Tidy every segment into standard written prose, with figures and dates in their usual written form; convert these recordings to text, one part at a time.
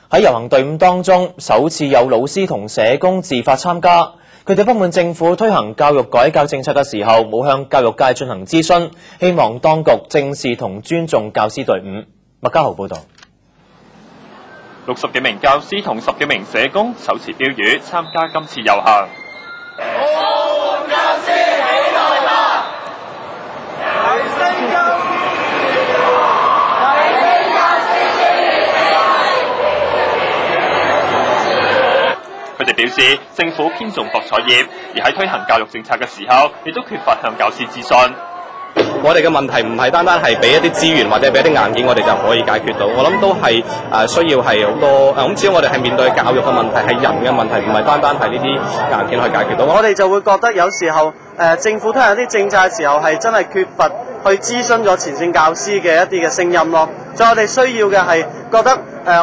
喺遊行隊伍當中，首次有老師同社工自發參加。佢哋不滿政府推行教育改革政策嘅時候，冇向教育界進行諮詢，希望當局正視同尊重教師隊伍。麥家豪報導。60幾名教師同10幾名社工手持標語參加今次遊行。佢哋表示，政府偏重博彩業，而喺推行教育政策嘅時候，亦都缺乏向教師諮詢。我哋嘅問題唔係單單係俾一啲資源或者俾一啲硬件，我哋就可以解決到。我諗都係需要係好多咁，始終我哋係面對教育嘅問題，係人嘅問題，唔係單單係呢啲硬件可以解決到。我哋就會覺得有時候政府推行一啲政策嘅時候，係真係缺乏去諮詢咗前線教師嘅一啲嘅聲音咯。所以我哋需要嘅係覺得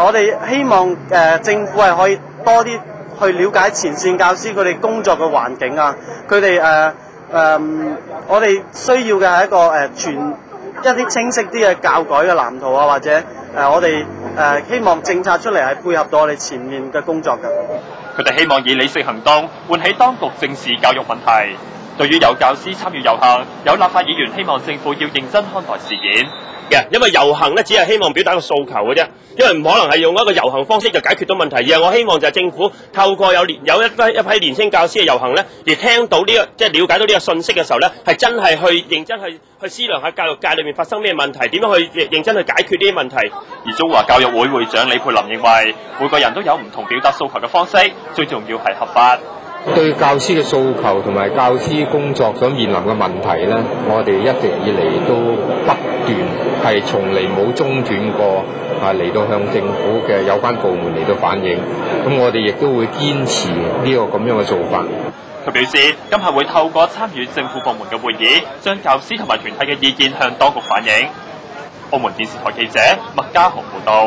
我哋希望政府係可以多啲去了解前線教師佢哋工作嘅環境啊，佢哋我哋需要嘅係一個一啲清晰啲嘅教改嘅藍圖啊，或者我哋希望政策出嚟係配合到我哋前面嘅工作嘅。佢哋希望以理性行動喚起當局正視教育問題。對於有教師參與遊行，有立法議員希望政府要認真看待事件。因為遊行咧只係希望表達個訴求嘅啫，因為唔可能係用一個遊行方式就解決到問題。而係我希望就係政府透過有一批年輕教師嘅遊行咧，而聽到呢個即係了解到呢個信息嘅時候咧，係真係去認真去思量下教育界裏面發生咩問題，點樣去認真去解決呢啲問題。而中華教育會會長李佩林認為，每個人都有唔同表達訴求嘅方式，最重要係合法。對教師嘅訴求同埋教師工作所面臨嘅問題咧，我哋一直以嚟都不斷係從嚟冇中斷過嚟到向政府嘅有關部門嚟到反映。咁我哋亦都會堅持呢個咁樣嘅做法。佢表示，今後會透過參與政府部門嘅會議，將教師同埋團體嘅意見向當局反映。澳門電視台記者麥家豪報道。